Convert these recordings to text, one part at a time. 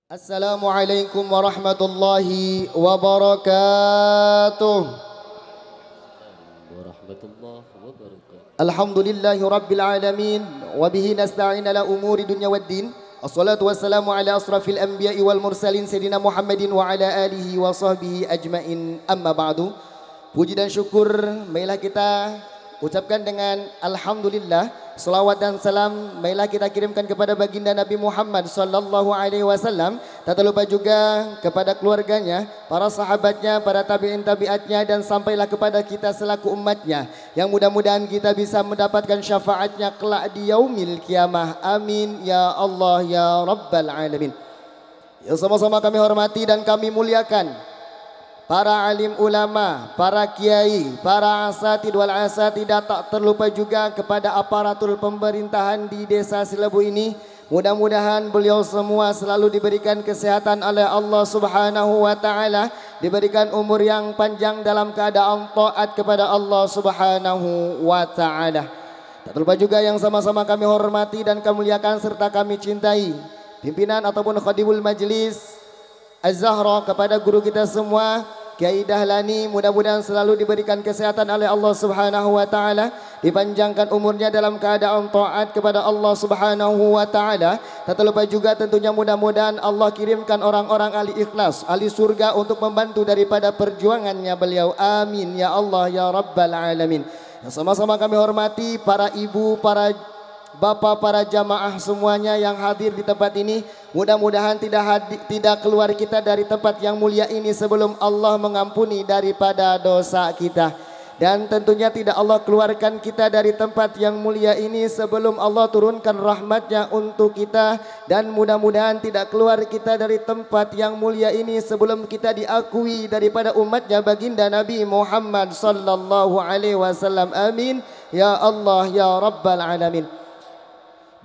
Assalamualaikum warahmatullahi wabarakatuh. Warahmatullahi wabarakatuh. Alhamdulillahi rabbil alamin wa bihi nasta'in ala umuri dunya waddin. Assalatu wassalamu ala asrafil anbiya'i wal mursalin sayyidina Muhammadin wa ala alihi wa sahbihi ajmain. Amma ba'du. Puji dan syukur marilah kita ucapkan dengan alhamdulillah. Salawat dan salam marilah kita kirimkan kepada baginda Nabi Muhammad sallallahu alaihi wasallam. Tak lupa juga kepada keluarganya, para sahabatnya, para tabi'in tabi'atnya, dan sampailah kepada kita selaku umatnya, yang mudah-mudahan kita bisa mendapatkan syafaatnya kelak di yaumil kiamah. Amin ya Allah ya Rabbal alamin. Yang sama-sama kami hormati dan kami muliakan para alim ulama, para kiai, para asatid wal asatidah, tak terlupa juga kepada aparatur pemerintahan di desa Silebu ini. Mudah-mudahan beliau semua selalu diberikan kesehatan oleh Allah Subhanahu wa taala, diberikan umur yang panjang dalam keadaan taat kepada Allah Subhanahu wa taala. Tak terlupa juga yang sama-sama kami hormati dan kami muliakan serta kami cintai pimpinan ataupun khadimul majlis Az-Zahra, kepada guru kita semua Kiai Dahlani, mudah-mudahan selalu diberikan kesehatan oleh Allah Subhanahu wa taala, dipanjangkan umurnya dalam keadaan taat kepada Allah Subhanahu wa taala. Tak terlupa juga tentunya mudah-mudahan Allah kirimkan orang-orang ahli ikhlas, ahli surga untuk membantu daripada perjuangannya beliau. Amin ya Allah ya Rabbal alamin. Yang sama-sama kami hormati para ibu, para bapak, para jamaah semuanya yang hadir di tempat ini. Mudah-mudahan tidak keluar kita dari tempat yang mulia ini sebelum Allah mengampuni daripada dosa kita. Dan tentunya tidak Allah keluarkan kita dari tempat yang mulia ini sebelum Allah turunkan rahmatnya untuk kita. Dan mudah-mudahan tidak keluar kita dari tempat yang mulia ini sebelum kita diakui daripada umatnya baginda Nabi Muhammad sallallahu alaihi wasallam. Amin ya Allah ya Rabbal alamin.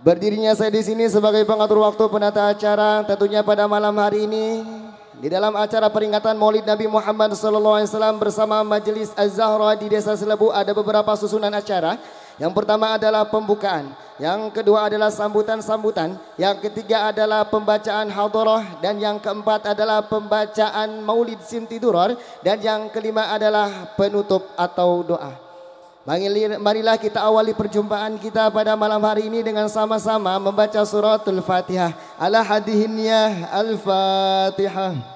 Berdirinya saya di sini sebagai pengatur waktu penata acara, tentunya pada malam hari ini di dalam acara peringatan Maulid Nabi Muhammad SAW bersama Majelis Az-Zahra di Desa Silebu ada beberapa susunan acara. Yang pertama adalah pembukaan, yang kedua adalah sambutan-sambutan, yang ketiga adalah pembacaan hadharah, dan yang keempat adalah pembacaan Maulid Simtiduror, dan yang kelima adalah penutup atau doa. Marilah kita awali perjumpaan kita pada malam hari ini dengan sama-sama membaca suratul Fatihah. Ala hadihinnya Al-Fatihah.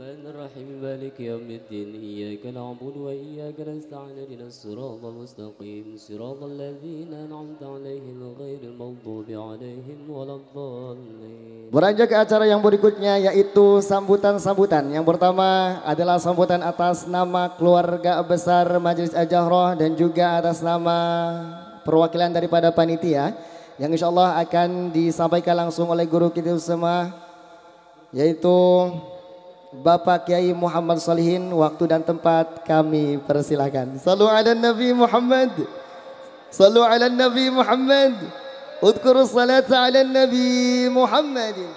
Rahmanir-Rahim, Maliki yaumiddin, Iyyaka na'budu wa iyyaka nasta'in, ihdinas siratal mustaqim, siratal ladzina an'amta 'alaihim ghairil maghdubi 'alaihim waladdallin. Beranjak ke acara yang berikutnya, yaitu sambutan-sambutan. Yang pertama adalah sambutan atas nama keluarga besar Majelis Az-Zahra dan juga atas nama perwakilan daripada panitia, yang insya Allah akan disampaikan langsung oleh guru kita semua, yaitu Bapak Kiai Muhammad Solihin. Waktu dan tempat kami persilahkan. Sallu ala Nabi Muhammad, sallu ala Nabi Muhammad, udhkuru salata ala Nabi Muhammadin.